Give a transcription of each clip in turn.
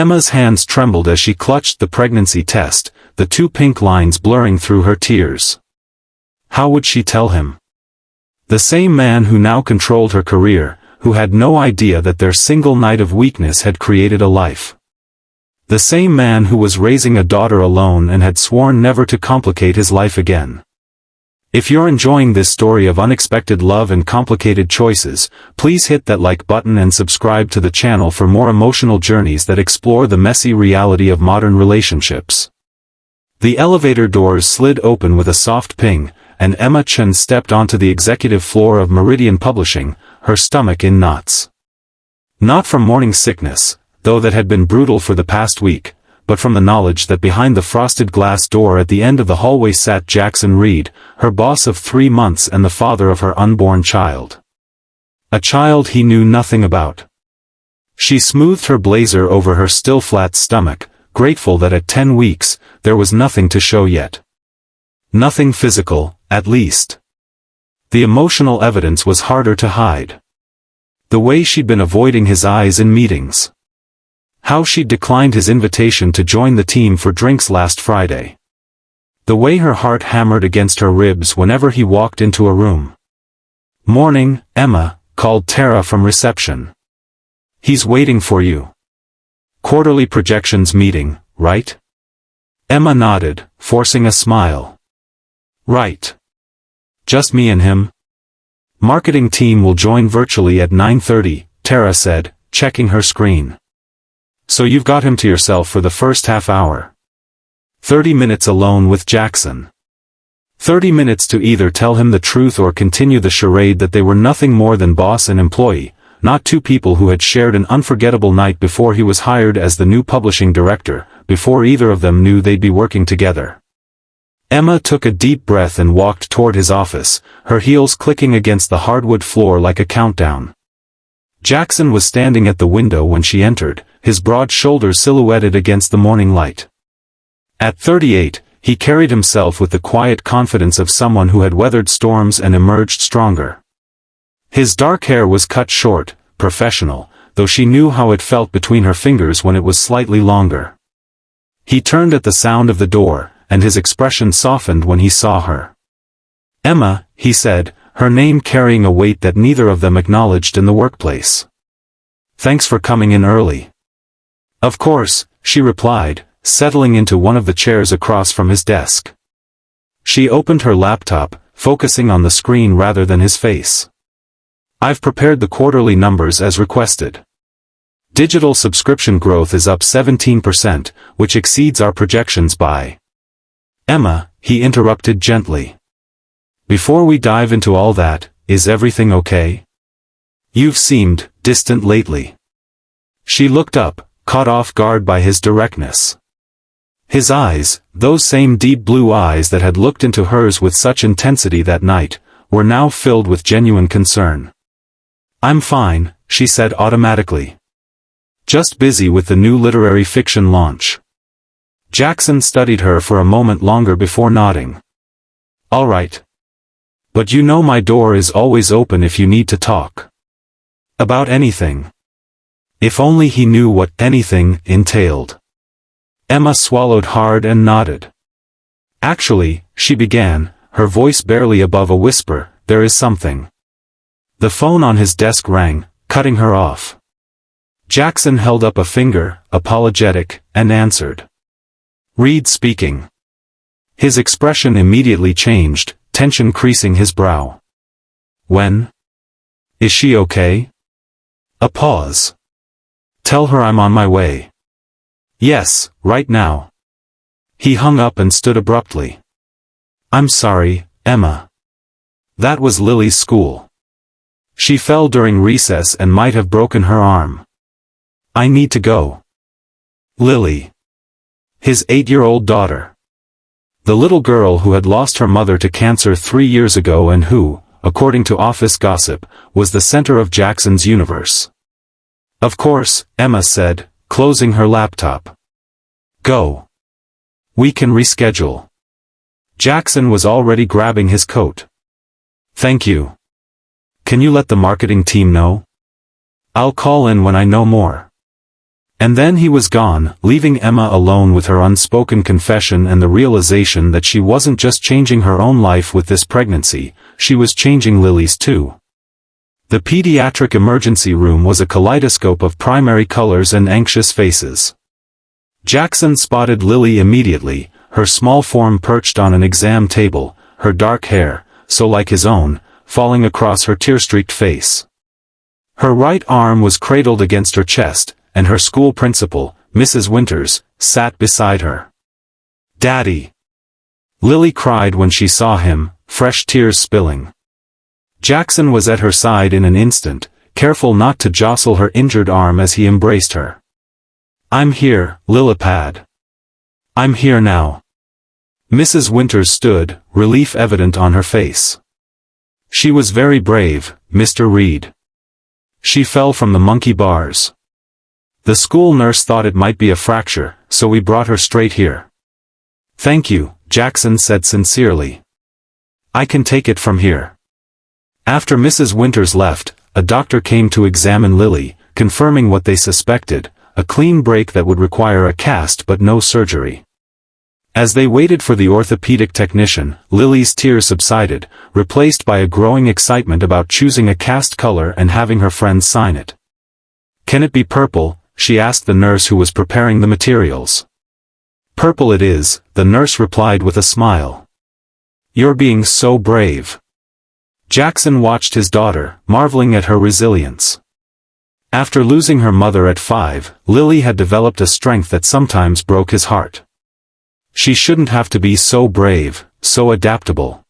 Emma's hands trembled as she clutched the pregnancy test, the two pink lines blurring through her tears. How would she tell him? The same man who now controlled her career, who had no idea that their single night of weakness had created a life. The same man who was raising a daughter alone and had sworn never to complicate his life again. If you're enjoying this story of unexpected love and complicated choices, please hit that like button and subscribe to the channel for more emotional journeys that explore the messy reality of modern relationships. The elevator doors slid open with a soft ping, and Emma Chen stepped onto the executive floor of Meridian Publishing, her stomach in knots. Not from morning sickness, though that had been brutal for the past week, but from the knowledge that behind the frosted glass door at the end of the hallway sat Jackson Reed, her boss of 3 months and the father of her unborn child. A child he knew nothing about. She smoothed her blazer over her still flat stomach, grateful that at 10 weeks, there was nothing to show yet. Nothing physical, at least. The emotional evidence was harder to hide. The way she'd been avoiding his eyes in meetings. How she'd declined his invitation to join the team for drinks last Friday. The way her heart hammered against her ribs whenever he walked into a room. "Morning, Emma," called Tara from reception. "He's waiting for you." "Quarterly projections meeting, right?" Emma nodded, forcing a smile. "Right. Just me and him?" "Marketing team will join virtually at 9:30, Tara said, checking her screen. "So you've got him to yourself for the first half hour. 30 minutes alone with Jackson. 30 minutes to either tell him the truth or continue the charade that they were nothing more than boss and employee, not two people who had shared an unforgettable night before he was hired as the new publishing director, before either of them knew they'd be working together." Emma took a deep breath and walked toward his office, her heels clicking against the hardwood floor like a countdown. Jackson was standing at the window when she entered, his broad shoulders silhouetted against the morning light. At 38, he carried himself with the quiet confidence of someone who had weathered storms and emerged stronger. His dark hair was cut short, professional, though she knew how it felt between her fingers when it was slightly longer. He turned at the sound of the door, and his expression softened when he saw her. "Emma," he said, her name carrying a weight that neither of them acknowledged in the workplace. "Thanks for coming in early." "Of course," she replied, settling into one of the chairs across from his desk. She opened her laptop, focusing on the screen rather than his face. "I've prepared the quarterly numbers as requested. Digital subscription growth is up 17%, which exceeds our projections by—" "Emma," he interrupted gently. "Before we dive into all that, is everything okay? You've seemed distant lately." She looked up, caught off guard by his directness. His eyes, those same deep blue eyes that had looked into hers with such intensity that night, were now filled with genuine concern. "I'm fine," she said automatically. "Just busy with the new literary fiction launch." Jackson studied her for a moment longer before nodding. "All right. But you know my door is always open if you need to talk. About anything." If only he knew what anything entailed. Emma swallowed hard and nodded. "Actually," she began, her voice barely above a whisper, "there is something." The phone on his desk rang, cutting her off. Jackson held up a finger, apologetic, and answered. "Reed speaking." His expression immediately changed, tension creasing his brow. "When? Is she okay?" A pause. "Tell her I'm on my way." "Yes, right now." He hung up and stood abruptly. "I'm sorry, Emma. That was Lily's school. She fell during recess and might have broken her arm. I need to go." Lily. His 8-year-old daughter. The little girl who had lost her mother to cancer 3 years ago and who, according to office gossip, was the center of Jackson's universe. "Of course," Emma said, closing her laptop. "Go. We can reschedule." Jackson was already grabbing his coat. "Thank you. Can you let the marketing team know? I'll call in when I know more." And then he was gone, leaving Emma alone with her unspoken confession and the realization that she wasn't just changing her own life with this pregnancy, she was changing Lily's too. The pediatric emergency room was a kaleidoscope of primary colors and anxious faces. Jackson spotted Lily immediately, her small form perched on an exam table, her dark hair, so like his own, falling across her tear-streaked face. Her right arm was cradled against her chest, and her school principal, Mrs. Winters, sat beside her. "Daddy!" Lily cried when she saw him, fresh tears spilling. Jackson was at her side in an instant, careful not to jostle her injured arm as he embraced her. "I'm here, Lillipad. I'm here now." Mrs. Winters stood, relief evident on her face. "She was very brave, Mr. Reed. She fell from the monkey bars. The school nurse thought it might be a fracture, so we brought her straight here." "Thank you," Jackson said sincerely. "I can take it from here." After Mrs. Winters left, a doctor came to examine Lily, confirming what they suspected, a clean break that would require a cast but no surgery. As they waited for the orthopedic technician, Lily's tears subsided, replaced by a growing excitement about choosing a cast color and having her friends sign it. "Can it be purple?" she asked the nurse who was preparing the materials. "Purple it is," the nurse replied with a smile. "You're being so brave." Jackson watched his daughter, marveling at her resilience. After losing her mother at 5, Lily had developed a strength that sometimes broke his heart. She shouldn't have to be so brave, so adaptable.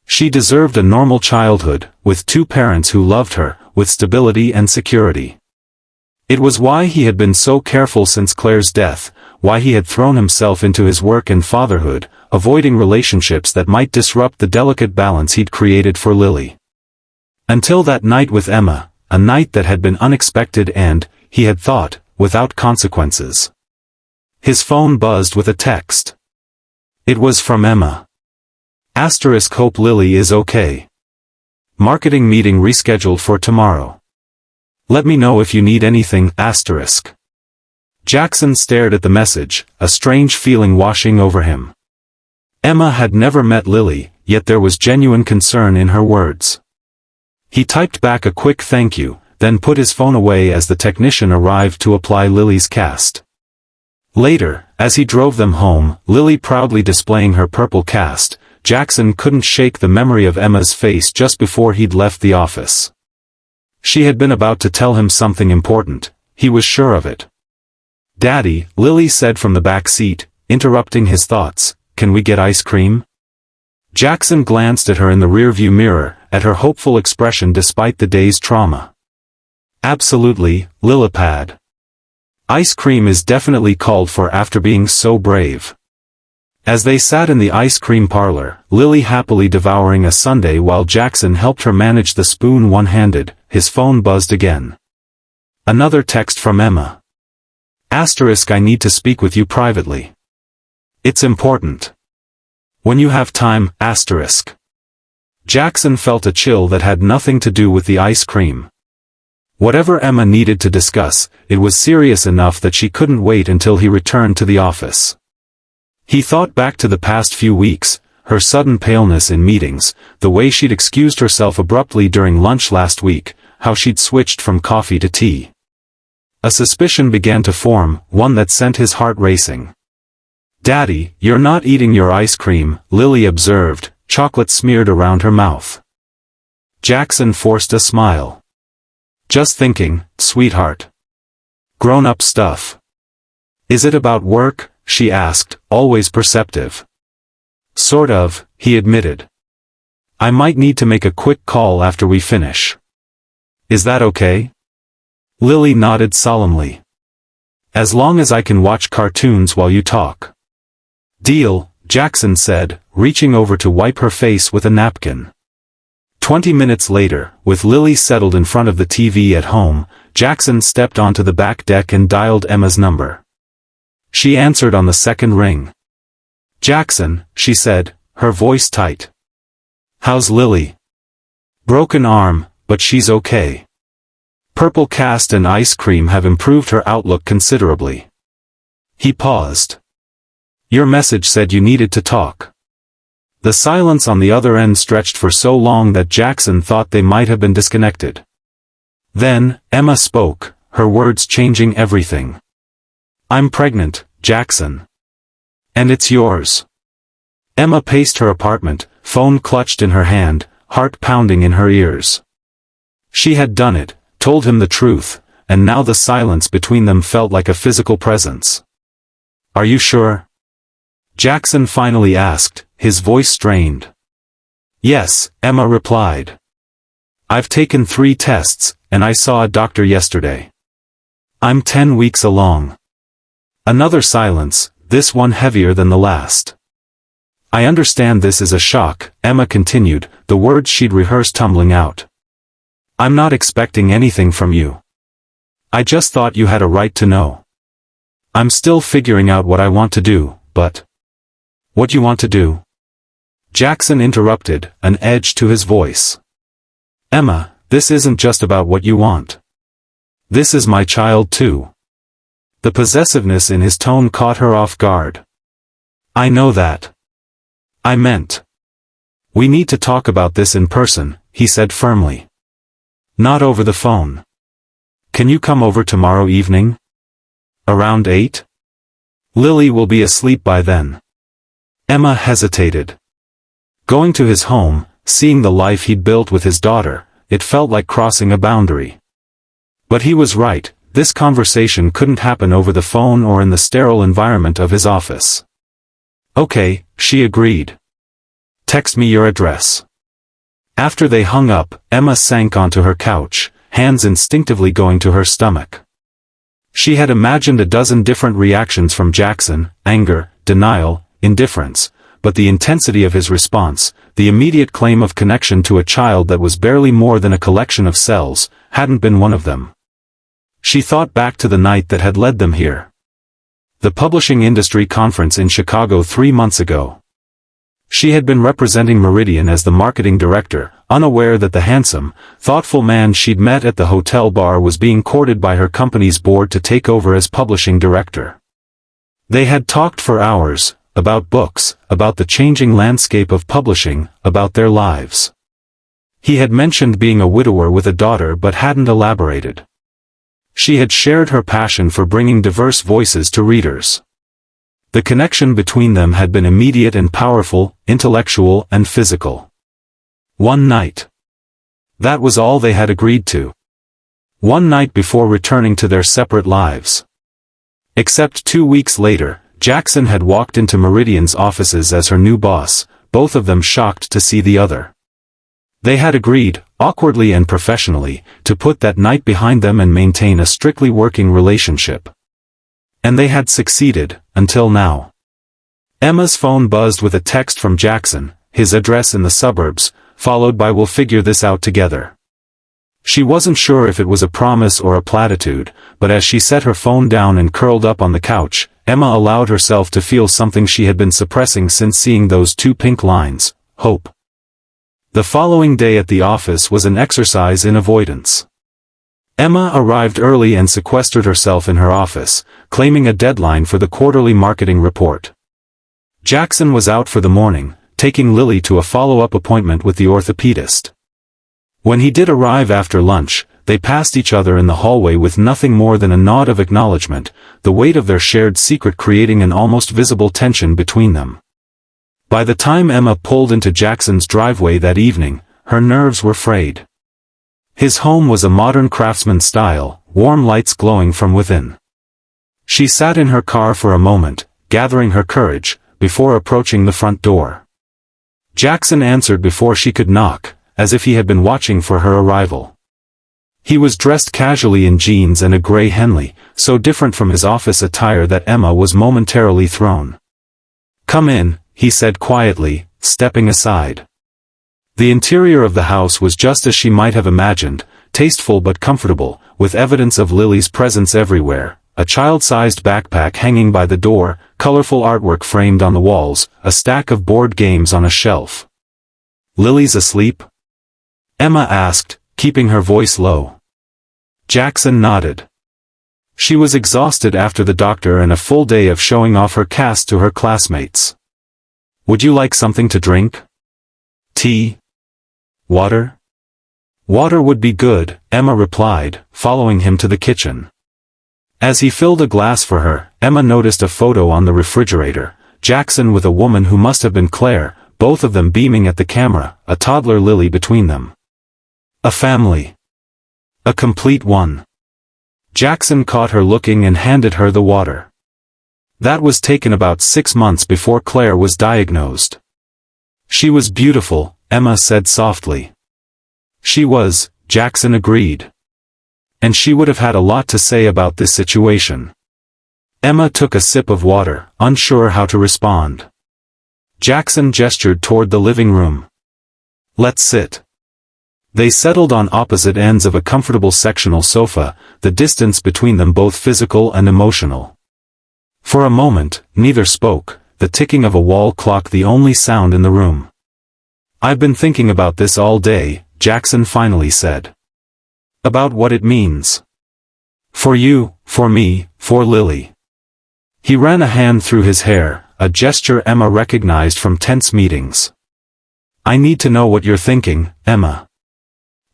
She deserved a normal childhood, with 2 parents who loved her, with stability and security. It was why he had been so careful since Claire's death, why he had thrown himself into his work and fatherhood, avoiding relationships that might disrupt the delicate balance he'd created for Lily. Until that night with Emma, a night that had been unexpected and, he had thought, without consequences. His phone buzzed with a text. It was from Emma. * Hope Lily is okay. Marketing meeting rescheduled for tomorrow. Let me know if you need anything. *. Jackson stared at the message, a strange feeling washing over him. Emma had never met Lily, yet there was genuine concern in her words. He typed back a quick thank you, then put his phone away as the technician arrived to apply Lily's cast. Later, as he drove them home, Lily proudly displaying her purple cast, Jackson couldn't shake the memory of Emma's face just before he'd left the office. She had been about to tell him something important, he was sure of it. "Daddy," Lily said from the back seat, interrupting his thoughts, "can we get ice cream?" Jackson glanced at her in the rearview mirror, at her hopeful expression despite the day's trauma. "Absolutely, Lillipad. Ice cream is definitely called for after being so brave." As they sat in the ice cream parlor, Lily happily devouring a sundae while Jackson helped her manage the spoon one-handed, his phone buzzed again. Another text from Emma. * I need to speak with you privately. It's important. When you have time, *. Jackson felt a chill that had nothing to do with the ice cream. Whatever Emma needed to discuss, it was serious enough that she couldn't wait until he returned to the office. He thought back to the past few weeks, her sudden paleness in meetings, the way she'd excused herself abruptly during lunch last week, how she'd switched from coffee to tea. A suspicion began to form, one that sent his heart racing. "Daddy, you're not eating your ice cream," Lily observed, chocolate smeared around her mouth. Jackson forced a smile. "Just thinking, sweetheart. Grown-up stuff." "Is it about work?" she asked, always perceptive. "Sort of," he admitted. "I might need to make a quick call after we finish. Is that okay?" Lily nodded solemnly. "As long as I can watch cartoons while you talk." "Deal," Jackson said, reaching over to wipe her face with a napkin. 20 minutes later, with Lily settled in front of the TV at home, Jackson stepped onto the back deck and dialed Emma's number. She answered on the second ring. "Jackson," she said, her voice tight. "How's Lily?" "Broken arm, but she's okay." Purple cast and ice cream have improved her outlook considerably. He paused. Your message said you needed to talk. The silence on the other end stretched for so long that Jackson thought they might have been disconnected. Then, Emma spoke, her words changing everything. I'm pregnant, Jackson. And it's yours. Emma paced her apartment, phone clutched in her hand, heart pounding in her ears. She had done it, told him the truth, and now the silence between them felt like a physical presence. Are you sure? Jackson finally asked, his voice strained. Yes, Emma replied. I've taken 3 tests, and I saw a doctor yesterday. I'm 10 weeks along. Another silence, this one heavier than the last. I understand this is a shock, Emma continued, the words she'd rehearsed tumbling out. I'm not expecting anything from you. I just thought you had a right to know. I'm still figuring out what I want to do, but... What you want to do? Jackson interrupted, an edge to his voice. Emma, this isn't just about what you want. This is my child too. The possessiveness in his tone caught her off guard. I know that. I meant. We need to talk about this in person, he said firmly. Not over the phone. Can you come over tomorrow evening? Around 8? Lily will be asleep by then. Emma hesitated. Going to his home, seeing the life he'd built with his daughter, it felt like crossing a boundary. But he was right, this conversation couldn't happen over the phone or in the sterile environment of his office. Okay, she agreed. Text me your address. After they hung up, Emma sank onto her couch, hands instinctively going to her stomach. She had imagined a dozen different reactions from Jackson, anger, denial, indifference, but the intensity of his response, the immediate claim of connection to a child that was barely more than a collection of cells, hadn't been one of them. She thought back to the night that had led them here. The publishing industry conference in Chicago 3 months ago. She had been representing Meridian as the marketing director, unaware that the handsome, thoughtful man she'd met at the hotel bar was being courted by her company's board to take over as publishing director. They had talked for hours, about books, about the changing landscape of publishing, about their lives. He had mentioned being a widower with a daughter but hadn't elaborated. She had shared her passion for bringing diverse voices to readers. The connection between them had been immediate and powerful, intellectual and physical. One night. That was all they had agreed to. One night before returning to their separate lives. Except 2 weeks later, Jackson had walked into Meridian's offices as her new boss, both of them shocked to see the other. They had agreed, awkwardly and professionally, to put that night behind them and maintain a strictly working relationship. And they had succeeded, until now. Emma's phone buzzed with a text from Jackson, his address in the suburbs, followed by "We'll figure this out together." She wasn't sure if it was a promise or a platitude, but as she set her phone down and curled up on the couch, Emma allowed herself to feel something she had been suppressing since seeing those 2 pink lines, hope. The following day at the office was an exercise in avoidance. Emma arrived early and sequestered herself in her office, claiming a deadline for the quarterly marketing report. Jackson was out for the morning, taking Lily to a follow-up appointment with the orthopedist. When he did arrive after lunch, they passed each other in the hallway with nothing more than a nod of acknowledgement, the weight of their shared secret creating an almost visible tension between them. By the time Emma pulled into Jackson's driveway that evening, her nerves were frayed. His home was a modern craftsman style, warm lights glowing from within. She sat in her car for a moment, gathering her courage, before approaching the front door. Jackson answered before she could knock, as if he had been watching for her arrival. He was dressed casually in jeans and a gray Henley, so different from his office attire that Emma was momentarily thrown. "Come in," he said quietly, stepping aside. The interior of the house was just as she might have imagined, tasteful but comfortable, with evidence of Lily's presence everywhere, a child-sized backpack hanging by the door, colorful artwork framed on the walls, a stack of board games on a shelf. "Lily's asleep?" Emma asked, keeping her voice low. Jackson nodded. She was exhausted after the doctor and a full day of showing off her cast to her classmates. Would you like something to drink? Tea? Water? Water would be good, Emma replied, following him to the kitchen. As he filled a glass for her, Emma noticed a photo on the refrigerator, Jackson with a woman who must have been Claire, both of them beaming at the camera, a toddler Lily between them. A family. A complete one. Jackson caught her looking and handed her the water. That was taken about 6 months before Claire was diagnosed. She was beautiful, Emma said softly. She was, Jackson agreed. And she would have had a lot to say about this situation. Emma took a sip of water, unsure how to respond. Jackson gestured toward the living room. Let's sit. They settled on opposite ends of a comfortable sectional sofa, the distance between them both physical and emotional. For a moment, neither spoke, the ticking of a wall clock the only sound in the room. I've been thinking about this all day, Jackson finally said. About what it means. For you, for me, for Lily. He ran a hand through his hair, a gesture Emma recognized from tense meetings. I need to know what you're thinking, Emma.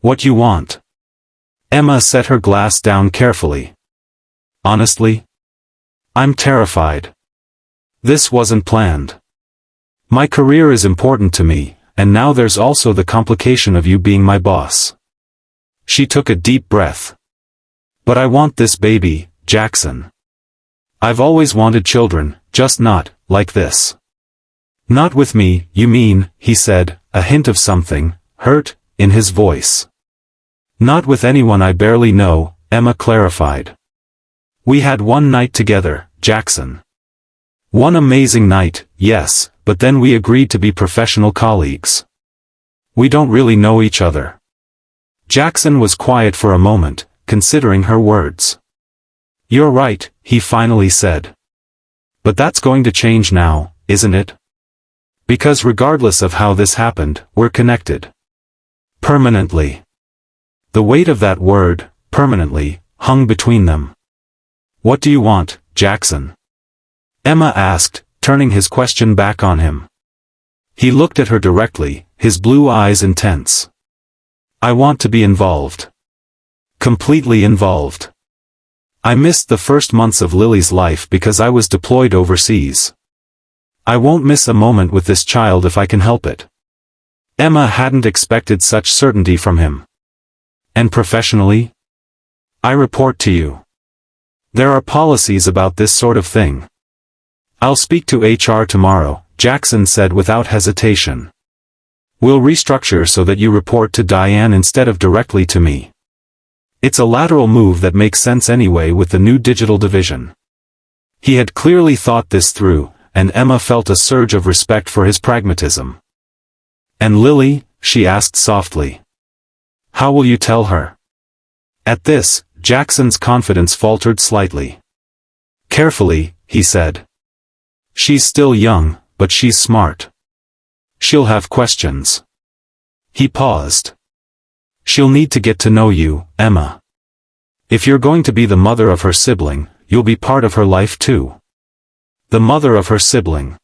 What you want. Emma set her glass down carefully. Honestly? I'm terrified. This wasn't planned. My career is important to me, and now there's also the complication of you being my boss. She took a deep breath. But I want this baby, Jackson. I've always wanted children, just not, like this. Not with me, you mean, he said, a hint of something, hurt, in his voice. Not with anyone I barely know, Emma clarified. We had one night together, Jackson. One amazing night, yes, but then we agreed to be professional colleagues. We don't really know each other. Jackson was quiet for a moment, considering her words. You're right, he finally said. But that's going to change now, isn't it? Because regardless of how this happened, we're connected. Permanently. The weight of that word, permanently, hung between them. What do you want, Jackson? Emma asked, turning his question back on him. He looked at her directly, his blue eyes intense. I want to be involved. Completely involved. I missed the first months of Lily's life because I was deployed overseas. I won't miss a moment with this child if I can help it. Emma hadn't expected such certainty from him. And professionally? I report to you. There are policies about this sort of thing. I'll speak to HR tomorrow, Jackson said without hesitation. We'll restructure so that you report to Diane instead of directly to me. It's a lateral move that makes sense anyway with the new digital division. He had clearly thought this through, and Emma felt a surge of respect for his pragmatism. And Lily? She asked softly. How will you tell her? At this, Jackson's confidence faltered slightly. Carefully, he said. She's still young, but she's smart. She'll have questions. He paused. She'll need to get to know you, Emma. If you're going to be the mother of her sibling, you'll be part of her life too. The mother of her sibling.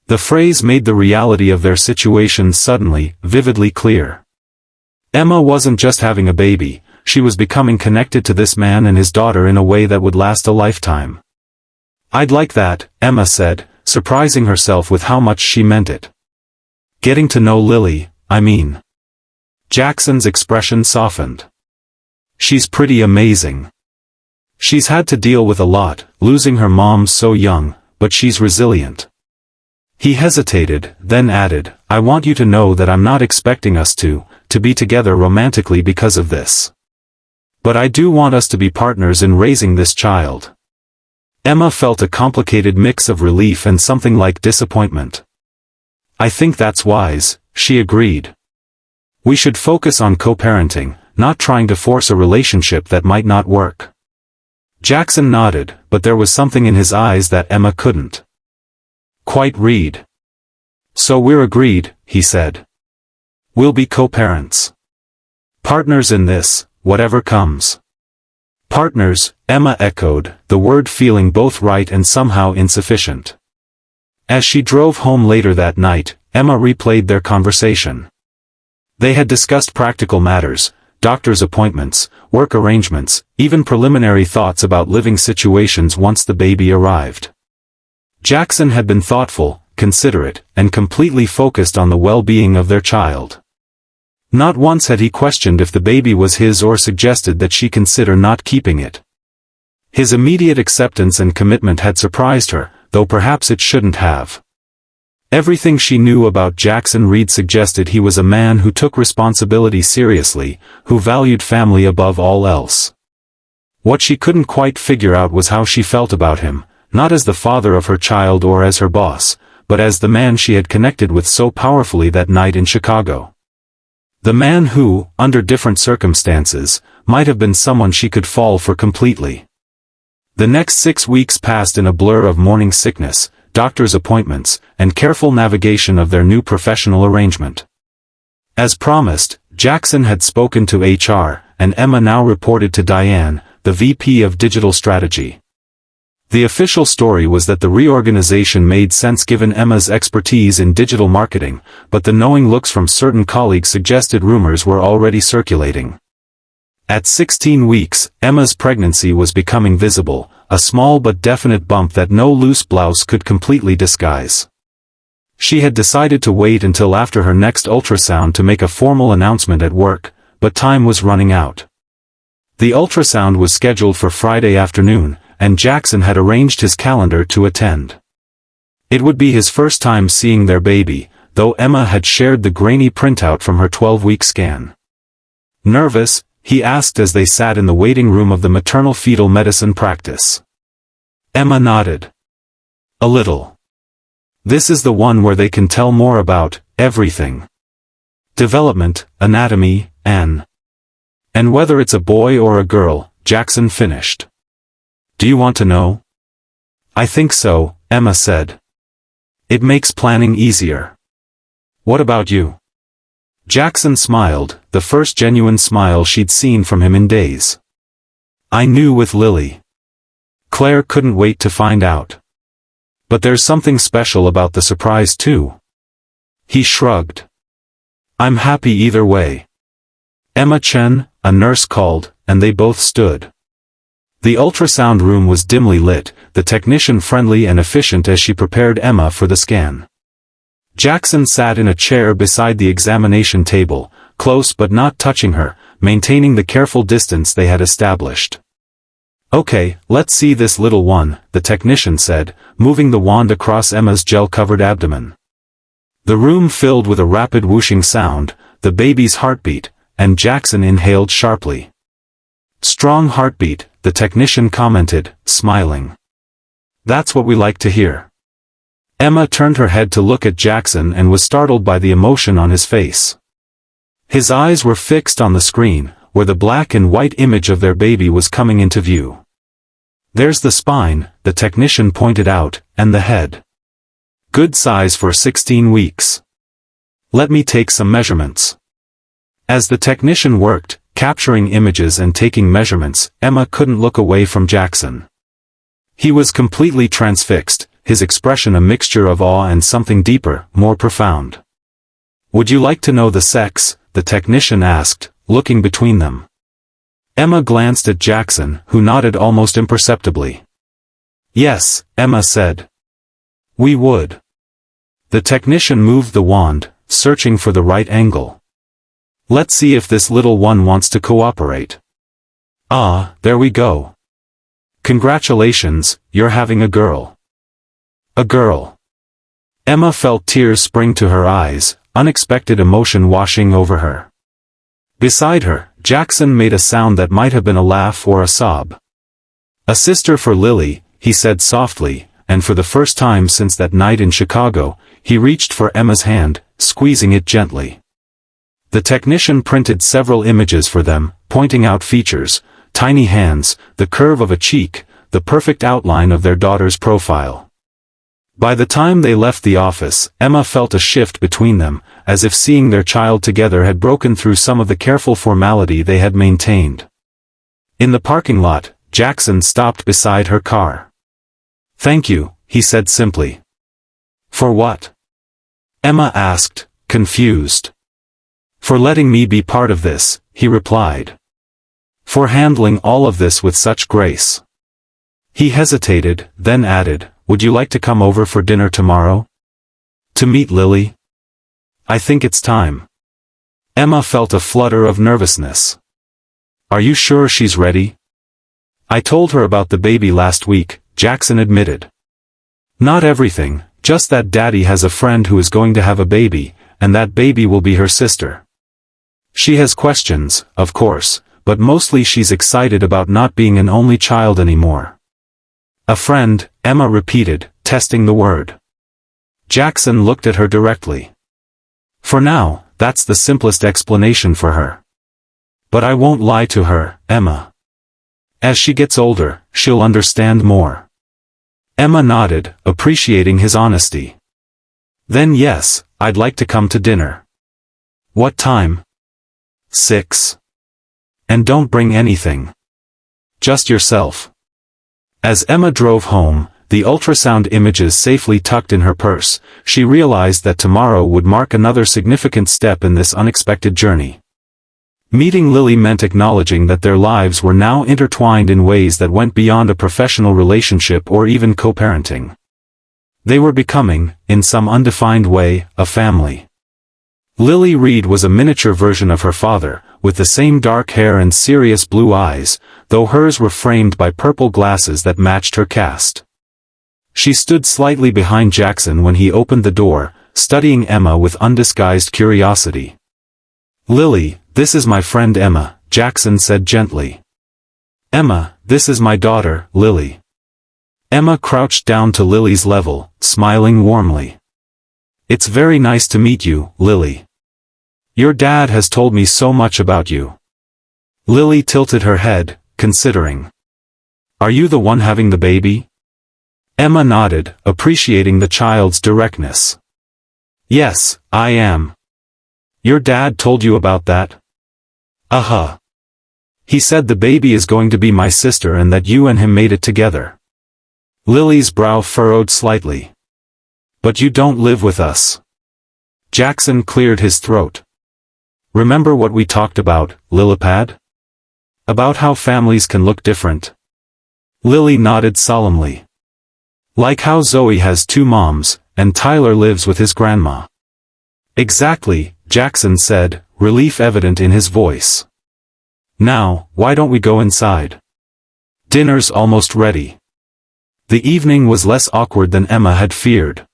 The phrase made the reality of their situation suddenly, vividly clear. Emma wasn't just having a baby, she was becoming connected to this man and his daughter in a way that would last a lifetime. I'd like that, Emma said, surprising herself with how much she meant it. Getting to know Lily, I mean. Jackson's expression softened. She's pretty amazing. She's had to deal with a lot, losing her mom so young, but she's resilient. He hesitated, then added, I want you to know that I'm not expecting us to be together romantically because of this. But I do want us to be partners in raising this child. Emma felt a complicated mix of relief and something like disappointment. I think that's wise, she agreed. We should focus on co-parenting, not trying to force a relationship that might not work. Jackson nodded, but there was something in his eyes that Emma couldn't quite read. So we're agreed, he said. We'll be co-parents. Partners in this, whatever comes. Partners, Emma echoed, the word feeling both right and somehow insufficient. As she drove home later that night, Emma replayed their conversation. They had discussed practical matters, doctor's appointments, work arrangements, even preliminary thoughts about living situations once the baby arrived. Jackson had been thoughtful, considerate, and completely focused on the well-being of their child. Not once had he questioned if the baby was his or suggested that she consider not keeping it. His immediate acceptance and commitment had surprised her, though perhaps it shouldn't have. Everything she knew about Jackson Reed suggested he was a man who took responsibility seriously, who valued family above all else. What she couldn't quite figure out was how she felt about him, not as the father of her child or as her boss, but as the man she had connected with so powerfully that night in Chicago. The man who, under different circumstances, might have been someone she could fall for completely. The next 6 weeks passed in a blur of morning sickness, doctor's appointments, and careful navigation of their new professional arrangement. As promised, Jackson had spoken to HR, and Emma now reported to Diane, the VP of Digital Strategy. The official story was that the reorganization made sense given Emma's expertise in digital marketing, but the knowing looks from certain colleagues suggested rumors were already circulating. At 16 weeks, Emma's pregnancy was becoming visible, a small but definite bump that no loose blouse could completely disguise. She had decided to wait until after her next ultrasound to make a formal announcement at work, but time was running out. The ultrasound was scheduled for Friday afternoon, and Jackson had arranged his calendar to attend. It would be his first time seeing their baby, though Emma had shared the grainy printout from her 12-week scan. Nervous, he asked as they sat in the waiting room of the maternal-fetal medicine practice. Emma nodded. A little. This is the one where they can tell more about everything. Development, anatomy, and whether it's a boy or a girl, Jackson finished. Do you want to know? I think so, Emma said. It makes planning easier. What about you? Jackson smiled, the first genuine smile she'd seen from him in days. I knew with Lily. Claire couldn't wait to find out. But there's something special about the surprise too. He shrugged. I'm happy either way. Emma Chen, a nurse called, and they both stood. The ultrasound room was dimly lit, the technician friendly and efficient as she prepared Emma for the scan. Jackson sat in a chair beside the examination table, close but not touching her, maintaining the careful distance they had established. Okay, let's see this little one, the technician said, moving the wand across Emma's gel-covered abdomen. The room filled with a rapid whooshing sound, the baby's heartbeat, and Jackson inhaled sharply. Strong heartbeat, the technician commented, smiling. That's what we like to hear. Emma turned her head to look at Jackson and was startled by the emotion on his face. His eyes were fixed on the screen, where the black and white image of their baby was coming into view. There's the spine, the technician pointed out, and the head. Good size for 16 weeks. Let me take some measurements. As the technician worked, capturing images and taking measurements, Emma couldn't look away from Jackson. He was completely transfixed, his expression a mixture of awe and something deeper, more profound. Would you like to know the sex? The technician asked, looking between them. Emma glanced at Jackson, who nodded almost imperceptibly. Yes, Emma said. We would. The technician moved the wand, searching for the right angle. Let's see if this little one wants to cooperate. Ah, there we go. Congratulations, you're having a girl. A girl. Emma felt tears spring to her eyes, unexpected emotion washing over her. Beside her, Jackson made a sound that might have been a laugh or a sob. A sister for Lily, he said softly, and for the first time since that night in Chicago, he reached for Emma's hand, squeezing it gently. The technician printed several images for them, pointing out features, tiny hands, the curve of a cheek, the perfect outline of their daughter's profile. By the time they left the office, Emma felt a shift between them, as if seeing their child together had broken through some of the careful formality they had maintained. In the parking lot, Jackson stopped beside her car. "Thank you," he said simply. "For what?" Emma asked, confused. "For letting me be part of this," he replied. "For handling all of this with such grace." He hesitated, then added, "Would you like to come over for dinner tomorrow? To meet Lily? I think it's time." Emma felt a flutter of nervousness. "Are you sure she's ready?" "I told her about the baby last week," Jackson admitted. "Not everything, just that Daddy has a friend who is going to have a baby, and that baby will be her sister. She has questions, of course, but mostly she's excited about not being an only child anymore." "A friend," Emma repeated, testing the word. Jackson looked at her directly. "For now, that's the simplest explanation for her. But I won't lie to her, Emma. As she gets older, she'll understand more." Emma nodded, appreciating his honesty. "Then yes, I'd like to come to dinner." "What time?" 6. "And don't bring anything. Just yourself." As Emma drove home, the ultrasound images safely tucked in her purse, she realized that tomorrow would mark another significant step in this unexpected journey. Meeting Lily meant acknowledging that their lives were now intertwined in ways that went beyond a professional relationship or even co-parenting. They were becoming, in some undefined way, a family. Lily Reed was a miniature version of her father, with the same dark hair and serious blue eyes, though hers were framed by purple glasses that matched her cast. She stood slightly behind Jackson when he opened the door, studying Emma with undisguised curiosity. "Lily, this is my friend Emma," Jackson said gently. "Emma, this is my daughter, Lily." Emma crouched down to Lily's level, smiling warmly. "It's very nice to meet you, Lily. Your dad has told me so much about you." Lily tilted her head, considering. "Are you the one having the baby?" Emma nodded, appreciating the child's directness. "Yes, I am." "Your dad told you about that?" "Uh-huh. He said the baby is going to be my sister and that you and him made it together." Lily's brow furrowed slightly. "But you don't live with us." Jackson cleared his throat. "Remember what we talked about, Lilipad? About how families can look different?" Lily nodded solemnly. "Like how Zoe has 2 moms, and Tyler lives with his grandma." "Exactly," Jackson said, relief evident in his voice. "Now, why don't we go inside? Dinner's almost ready." The evening was less awkward than Emma had feared.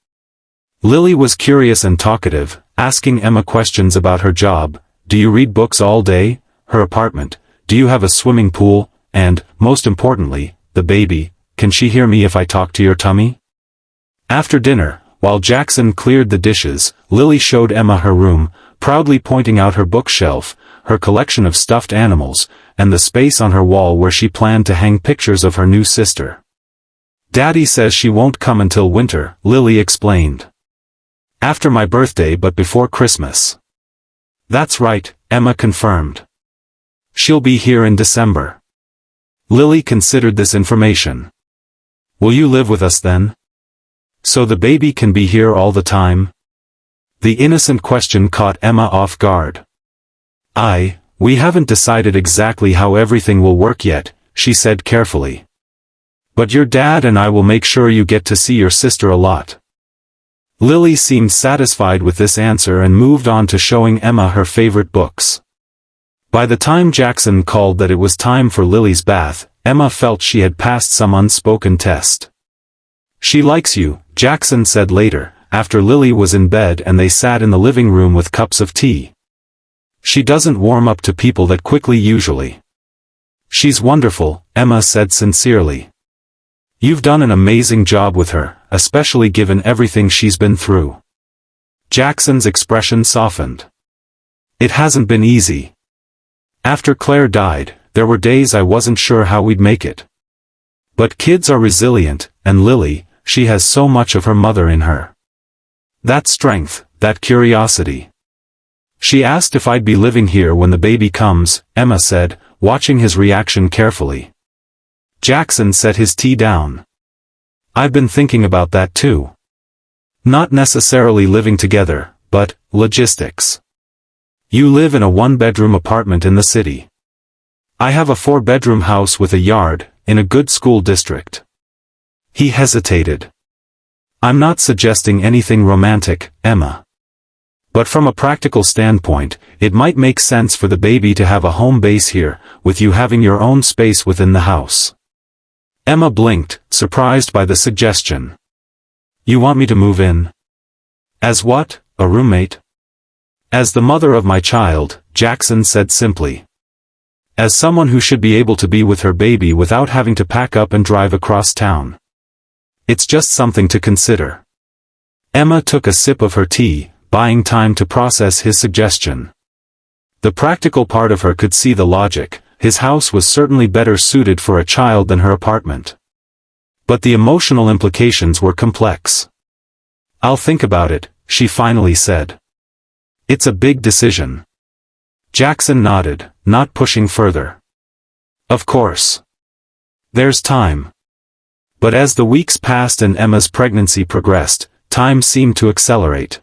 Lily was curious and talkative, asking Emma questions about her job, "Do you read books all day?" her apartment, "Do you have a swimming pool?" and, most importantly, the baby, "Can she hear me if I talk to your tummy?" After dinner, while Jackson cleared the dishes, Lily showed Emma her room, proudly pointing out her bookshelf, her collection of stuffed animals, and the space on her wall where she planned to hang pictures of her new sister. "Daddy says she won't come until winter," Lily explained. "After my birthday but before Christmas." "That's right," Emma confirmed. "She'll be here in December." Lily considered this information. "Will you live with us then? So the baby can be here all the time?" The innocent question caught Emma off guard. We haven't decided exactly how everything will work yet," she said carefully. "But your dad and I will make sure you get to see your sister a lot." Lily seemed satisfied with this answer and moved on to showing Emma her favorite books. By the time Jackson called that it was time for Lily's bath, Emma felt she had passed some unspoken test. "She likes you," Jackson said later, after Lily was in bed and they sat in the living room with cups of tea. "She doesn't warm up to people that quickly usually." "She's wonderful," Emma said sincerely. "You've done an amazing job with her, especially given everything she's been through." Jackson's expression softened. "It hasn't been easy. After Claire died, there were days I wasn't sure how we'd make it. But kids are resilient, and Lily, she has so much of her mother in her. That strength, that curiosity." "She asked if I'd be living here when the baby comes," Emma said, watching his reaction carefully. Jackson set his tea down. "I've been thinking about that too. Not necessarily living together, but logistics. You live in a one-bedroom apartment in the city. I have a 4-bedroom house with a yard, in a good school district." He hesitated. "I'm not suggesting anything romantic, Emma. But from a practical standpoint, it might make sense for the baby to have a home base here, with you having your own space within the house." Emma blinked, surprised by the suggestion. "You want me to move in?" "As what, a roommate?" "As the mother of my child," Jackson said simply. "As someone who should be able to be with her baby without having to pack up and drive across town. It's just something to consider." Emma took a sip of her tea, buying time to process his suggestion. The practical part of her could see the logic. His house was certainly better suited for a child than her apartment. But the emotional implications were complex. "I'll think about it," she finally said. "It's a big decision." Jackson nodded, not pushing further. "Of course. There's time." But as the weeks passed and Emma's pregnancy progressed, time seemed to accelerate.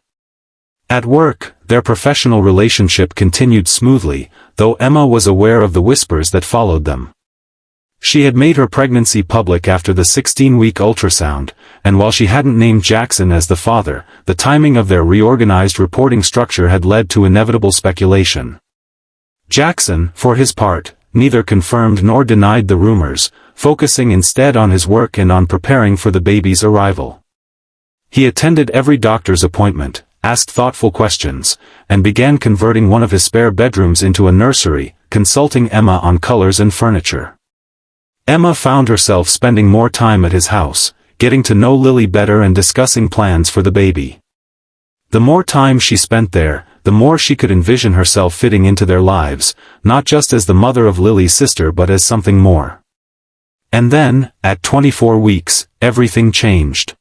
At work, their professional relationship continued smoothly, though Emma was aware of the whispers that followed them. She had made her pregnancy public after the 16-week ultrasound, and while she hadn't named Jackson as the father, the timing of their reorganized reporting structure had led to inevitable speculation. Jackson, for his part, neither confirmed nor denied the rumors, focusing instead on his work and on preparing for the baby's arrival. He attended every doctor's appointment, asked thoughtful questions, and began converting one of his spare bedrooms into a nursery, consulting Emma on colors and furniture. Emma found herself spending more time at his house, getting to know Lily better and discussing plans for the baby. The more time she spent there, the more she could envision herself fitting into their lives, not just as the mother of Lily's sister but as something more. And then, at 24 weeks, everything changed.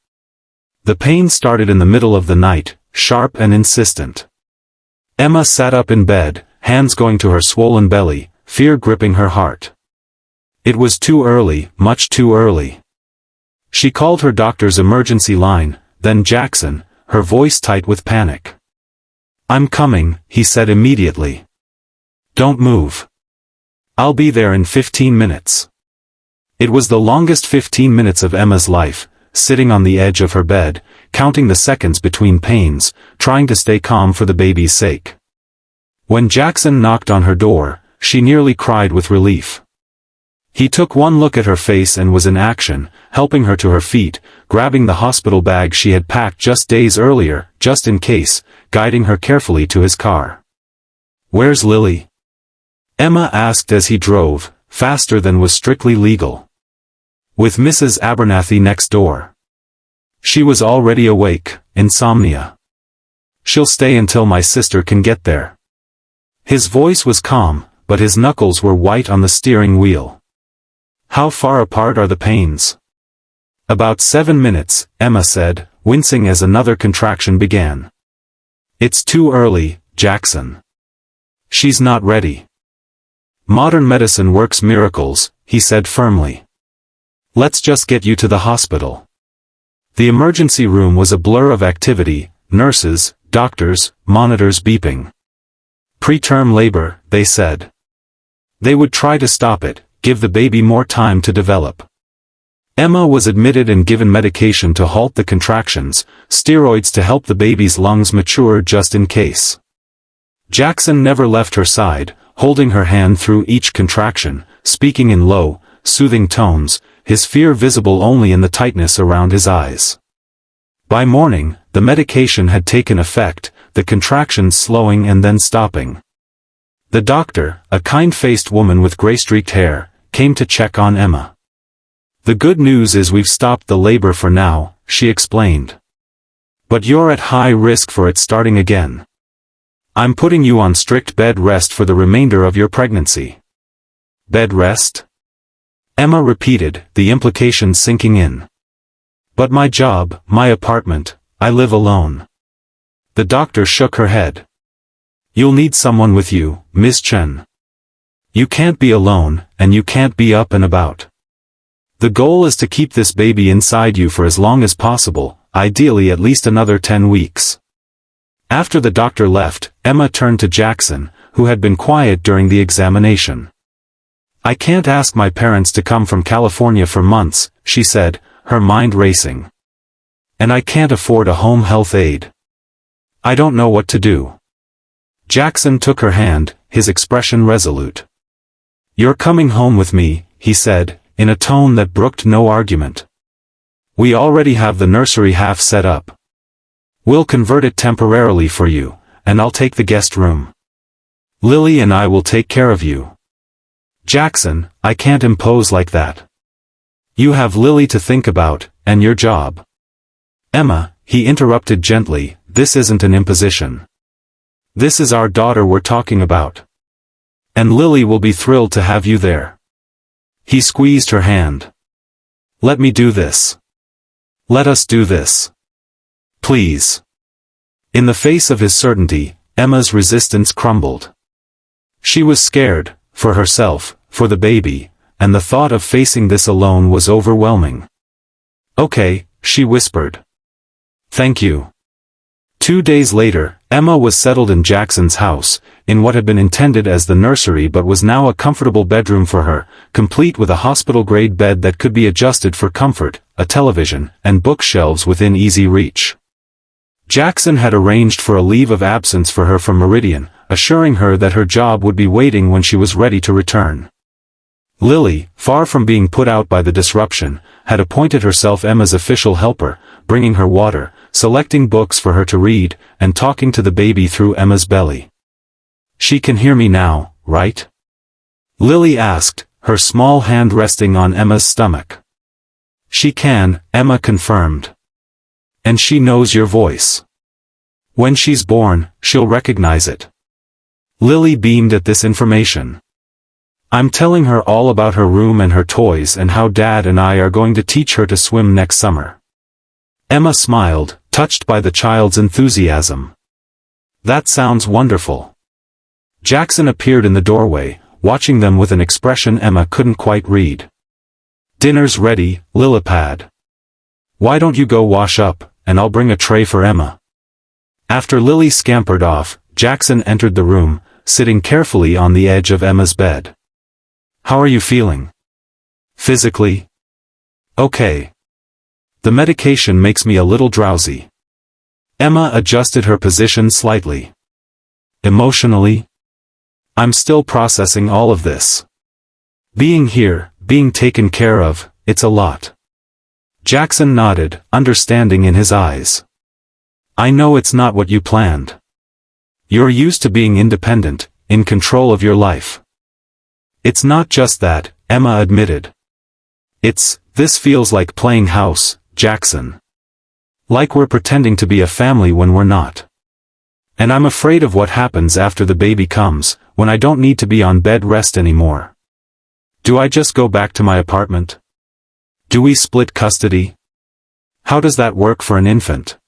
The pain started in the middle of the night, sharp and insistent. Emma sat up in bed, hands going to her swollen belly, fear gripping her heart. It was too early, much too early. She called her doctor's emergency line, then Jackson, her voice tight with panic. "I'm coming," he said immediately. "Don't move. I'll be there in 15 minutes." It was the longest 15 minutes of Emma's life, sitting on the edge of her bed, counting the seconds between pains, trying to stay calm for the baby's sake. When Jackson knocked on her door, she nearly cried with relief. He took one look at her face and was in action, helping her to her feet, grabbing the hospital bag she had packed just days earlier, just in case, guiding her carefully to his car. "Where's Lily?" Emma asked as he drove, faster than was strictly legal. "With Mrs. Abernathy next door. She was already awake, insomnia. She'll stay until my sister can get there." His voice was calm, but his knuckles were white on the steering wheel. "How far apart are the pains?" "About 7 minutes," Emma said, wincing as another contraction began. "It's too early, Jackson. She's not ready." "Modern medicine works miracles," he said firmly. "Let's just get you to the hospital." The emergency room was a blur of activity, nurses, doctors, monitors beeping. "Preterm labor," they said. They would try to stop it, give the baby more time to develop. Emma was admitted and given medication to halt the contractions, steroids to help the baby's lungs mature just in case. Jackson never left her side, holding her hand through each contraction, speaking in low, soothing tones, his fear visible only in the tightness around his eyes. By morning, the medication had taken effect, the contractions slowing and then stopping. The doctor, a kind-faced woman with gray-streaked hair, came to check on Emma. "The good news is we've stopped the labor for now," she explained. "But you're at high risk for it starting again. I'm putting you on strict bed rest for the remainder of your pregnancy." "Bed rest?" Emma repeated, the implication sinking in. "But my job, my apartment, I live alone." The doctor shook her head. "You'll need someone with you, Miss Chen. You can't be alone, and you can't be up and about. The goal is to keep this baby inside you for as long as possible, ideally at least another 10 weeks. After the doctor left, Emma turned to Jackson, who had been quiet during the examination. I can't ask my parents to come from California for months, she said, her mind racing. And I can't afford a home health aide. I don't know what to do. Jackson took her hand, his expression resolute. You're coming home with me, he said, in a tone that brooked no argument. We already have the nursery half set up. We'll convert it temporarily for you, and I'll take the guest room. Lily and I will take care of you. Jackson, I can't impose like that. You have Lily to think about, and your job. Emma, he interrupted gently, this isn't an imposition. This is our daughter we're talking about. And Lily will be thrilled to have you there. He squeezed her hand. Let me do this. Let us do this. Please. In the face of his certainty, Emma's resistance crumbled. She was scared, for herself, for the baby, and the thought of facing this alone was overwhelming. Okay, she whispered. Thank you. 2 days later, Emma was settled in Jackson's house, in what had been intended as the nursery but was now a comfortable bedroom for her, complete with a hospital-grade bed that could be adjusted for comfort, a television, and bookshelves within easy reach. Jackson had arranged for a leave of absence for her from Meridian, assuring her that her job would be waiting when she was ready to return. Lily, far from being put out by the disruption, had appointed herself Emma's official helper, bringing her water, selecting books for her to read, and talking to the baby through Emma's belly. She can hear me now, right? Lily asked, her small hand resting on Emma's stomach. She can, Emma confirmed. And she knows your voice. When she's born, she'll recognize it. Lily beamed at this information. I'm telling her all about her room and her toys and how Dad and I are going to teach her to swim next summer. Emma smiled, touched by the child's enthusiasm. That sounds wonderful. Jackson appeared in the doorway, watching them with an expression Emma couldn't quite read. Dinner's ready, Lillipad. Why don't you go wash up, and I'll bring a tray for Emma. After Lily scampered off, Jackson entered the room, sitting carefully on the edge of Emma's bed. How are you feeling? Physically? Okay. The medication makes me a little drowsy. Emma adjusted her position slightly. Emotionally? I'm still processing all of this. Being here, being taken care of, it's a lot. Jackson nodded, understanding in his eyes. I know it's not what you planned. You're used to being independent, in control of your life. It's not just that, Emma admitted. This feels like playing house, Jackson. Like we're pretending to be a family when we're not. And I'm afraid of what happens after the baby comes, when I don't need to be on bed rest anymore. Do I just go back to my apartment? Do we split custody? How does that work for an infant?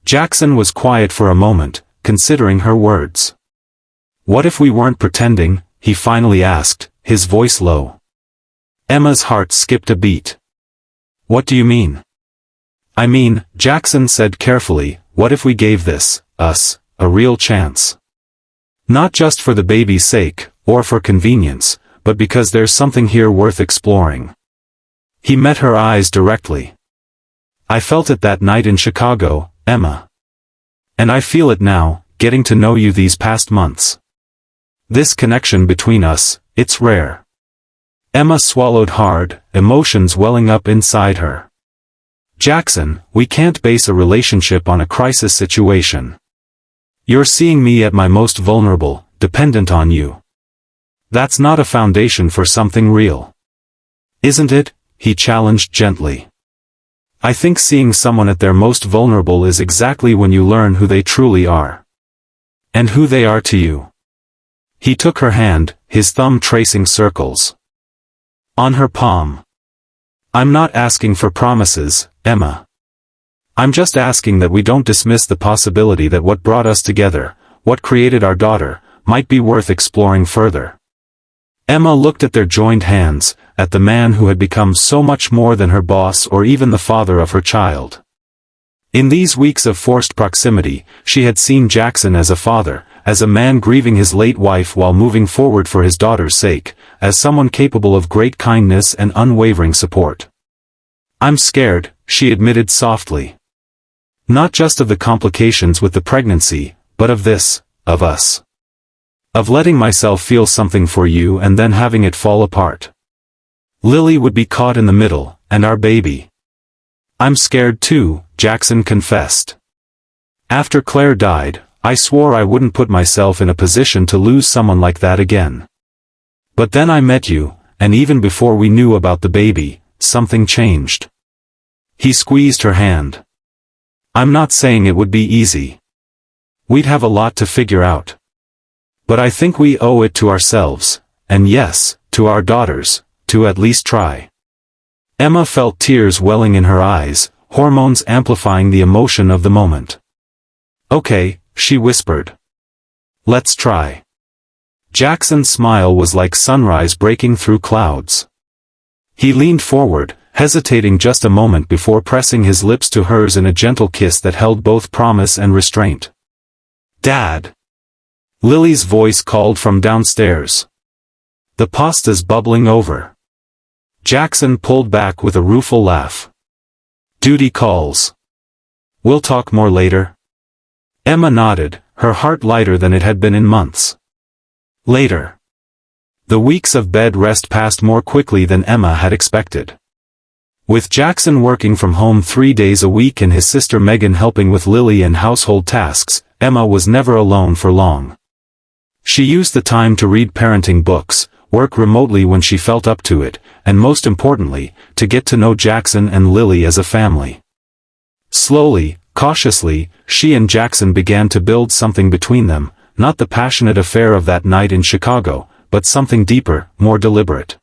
Jackson was quiet for a moment, considering her words. What if we weren't pretending? He finally asked, his voice low. Emma's heart skipped a beat. What do you mean? I mean, Jackson said carefully, what if we gave us, a real chance? Not just for the baby's sake, or for convenience, but because there's something here worth exploring. He met her eyes directly. I felt it that night in Chicago, Emma. And I feel it now, getting to know you these past months. This connection between us, it's rare. Emma swallowed hard, emotions welling up inside her. Jackson, we can't base a relationship on a crisis situation. You're seeing me at my most vulnerable, dependent on you. That's not a foundation for something real. Isn't it? He challenged gently. I think seeing someone at their most vulnerable is exactly when you learn who they truly are. And who they are to you. He took her hand, his thumb tracing circles on her palm. I'm not asking for promises, Emma. I'm just asking that we don't dismiss the possibility that what brought us together, what created our daughter, might be worth exploring further. Emma looked at their joined hands, at the man who had become so much more than her boss or even the father of her child. In these weeks of forced proximity, she had seen Jackson as a father, as a man grieving his late wife while moving forward for his daughter's sake, as someone capable of great kindness and unwavering support. "I'm scared," she admitted softly. "Not just of the complications with the pregnancy, but of this, of us. Of letting myself feel something for you and then having it fall apart. Lily would be caught in the middle, and our baby." "I'm scared too," Jackson confessed. "After Claire died, I swore I wouldn't put myself in a position to lose someone like that again. But then I met you, and even before we knew about the baby, something changed." He squeezed her hand. "I'm not saying it would be easy. We'd have a lot to figure out. But I think we owe it to ourselves, and yes, to our daughters, to at least try." Emma felt tears welling in her eyes, hormones amplifying the emotion of the moment. "Okay," she whispered. "Let's try." Jackson's smile was like sunrise breaking through clouds. He leaned forward, hesitating just a moment before pressing his lips to hers in a gentle kiss that held both promise and restraint. "Dad!" Lily's voice called from downstairs. "The pasta's bubbling over." Jackson pulled back with a rueful laugh. "Duty calls. We'll talk more later." Emma nodded, her heart lighter than it had been in months. Later. The weeks of bed rest passed more quickly than Emma had expected. With Jackson working from home 3 days a week and his sister Megan helping with Lily and household tasks, Emma was never alone for long. She used the time to read parenting books, work remotely when she felt up to it, and most importantly, to get to know Jackson and Lily as a family. Slowly, cautiously, she and Jackson began to build something between them, not the passionate affair of that night in Chicago, but something deeper, more deliberate.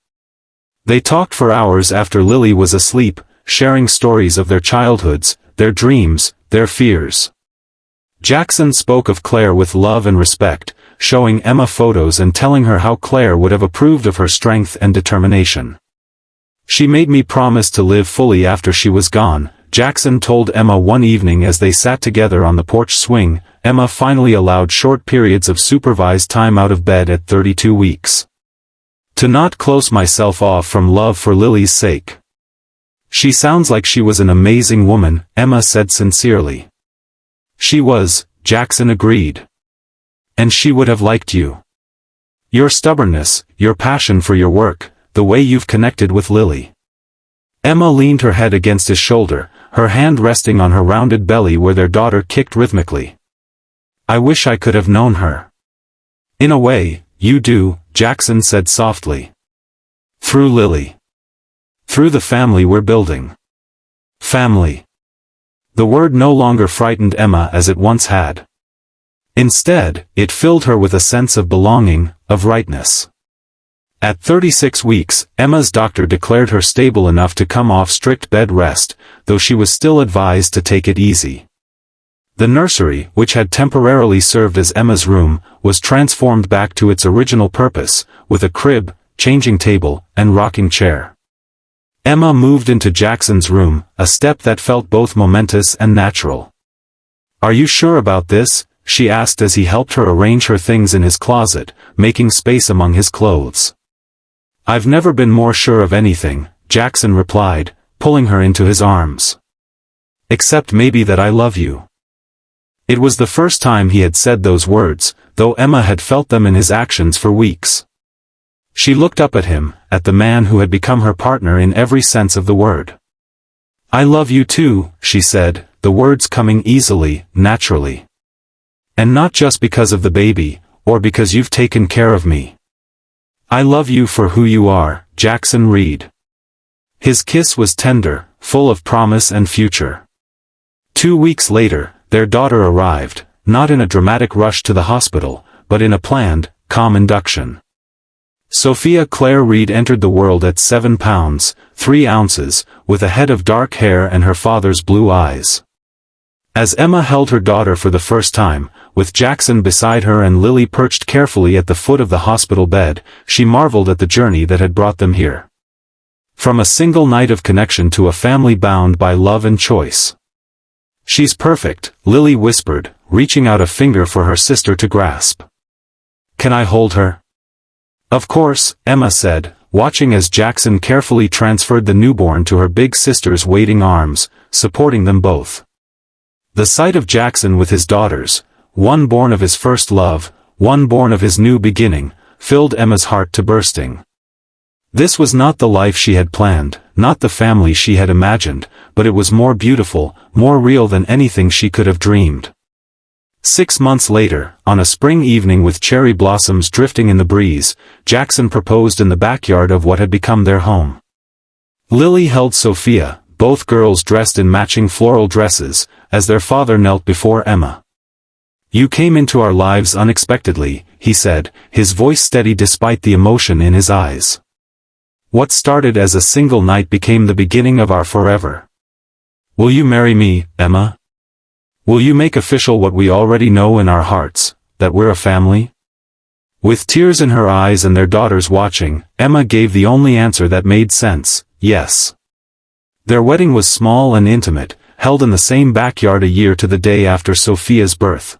They talked for hours after Lily was asleep, sharing stories of their childhoods, their dreams, their fears. Jackson spoke of Claire with love and respect, showing Emma photos and telling her how Claire would have approved of her strength and determination. "She made me promise to live fully after she was gone," Jackson told Emma one evening as they sat together on the porch swing. Emma finally allowed short periods of supervised time out of bed at 32 weeks. "To not close myself off from love for Lily's sake." "She sounds like she was an amazing woman," Emma said sincerely. "She was," Jackson agreed. "And she would have liked you. Your stubbornness, your passion for your work, the way you've connected with Lily." Emma leaned her head against his shoulder, her hand resting on her rounded belly where their daughter kicked rhythmically. "I wish I could have known her." "In a way, you do," Jackson said softly. "Through Lily. Through the family we're building." Family. The word no longer frightened Emma as it once had. Instead, it filled her with a sense of belonging, of rightness. At 36 weeks, Emma's doctor declared her stable enough to come off strict bed rest, though she was still advised to take it easy. The nursery, which had temporarily served as Emma's room, was transformed back to its original purpose, with a crib, changing table, and rocking chair. Emma moved into Jackson's room, a step that felt both momentous and natural. "Are you sure about this?" she asked as he helped her arrange her things in his closet, making space among his clothes. "I've never been more sure of anything," Jackson replied, pulling her into his arms. "Except maybe that I love you." It was the first time he had said those words, though Emma had felt them in his actions for weeks. She looked up at him, at the man who had become her partner in every sense of the word. "I love you too," she said, the words coming easily, naturally. "And not just because of the baby, or because you've taken care of me. I love you for who you are, Jackson Reed." His kiss was tender, full of promise and future. 2 weeks later, their daughter arrived, not in a dramatic rush to the hospital, but in a planned, calm induction. Sophia Claire Reed entered the world at 7 pounds, 3 ounces, with a head of dark hair and her father's blue eyes. As Emma held her daughter for the first time, with Jackson beside her and Lily perched carefully at the foot of the hospital bed, she marveled at the journey that had brought them here. From a single night of connection to a family bound by love and choice. "She's perfect," Lily whispered, reaching out a finger for her sister to grasp. "Can I hold her?" "Of course," Emma said, watching as Jackson carefully transferred the newborn to her big sister's waiting arms, supporting them both. The sight of Jackson with his daughters, one born of his first love, one born of his new beginning, filled Emma's heart to bursting. This was not the life she had planned, not the family she had imagined, but it was more beautiful, more real than anything she could have dreamed. 6 months later, on a spring evening with cherry blossoms drifting in the breeze, Jackson proposed in the backyard of what had become their home. Lily held Sophia, both girls dressed in matching floral dresses, as their father knelt before Emma. "You came into our lives unexpectedly," he said, his voice steady despite the emotion in his eyes. "What started as a single night became the beginning of our forever. Will you marry me, Emma? Will you make official what we already know in our hearts, that we're a family?" With tears in her eyes and their daughters watching, Emma gave the only answer that made sense: yes. Their wedding was small and intimate, held in the same backyard a year to the day after Sophia's birth.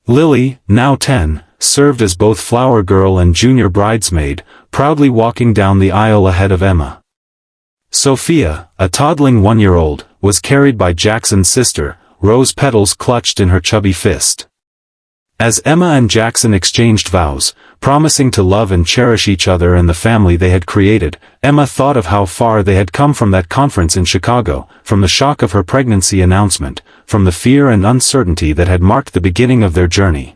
Lily, now 10, served as both flower girl and junior bridesmaid, proudly walking down the aisle ahead of Emma. Sophia, a toddling 1-year-old, was carried by Jackson's sister, rose petals clutched in her chubby fist. As Emma and Jackson exchanged vows, promising to love and cherish each other and the family they had created, Emma thought of how far they had come from that conference in Chicago, from the shock of her pregnancy announcement, from the fear and uncertainty that had marked the beginning of their journey.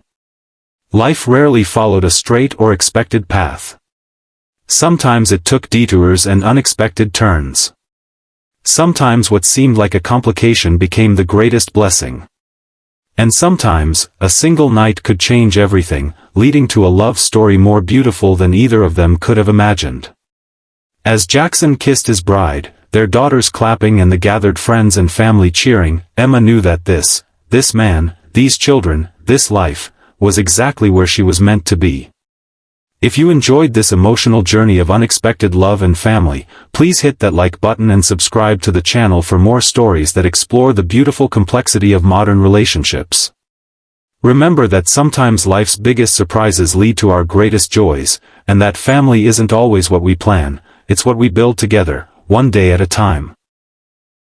Life rarely followed a straight or expected path. Sometimes it took detours and unexpected turns. Sometimes what seemed like a complication became the greatest blessing. And sometimes, a single night could change everything, leading to a love story more beautiful than either of them could have imagined. As Jackson kissed his bride, their daughters clapping and the gathered friends and family cheering, Emma knew that this man, these children, this life, was exactly where she was meant to be. If you enjoyed this emotional journey of unexpected love and family, please hit that like button and subscribe to the channel for more stories that explore the beautiful complexity of modern relationships. Remember that sometimes life's biggest surprises lead to our greatest joys, and that family isn't always what we plan, it's what we build together, one day at a time.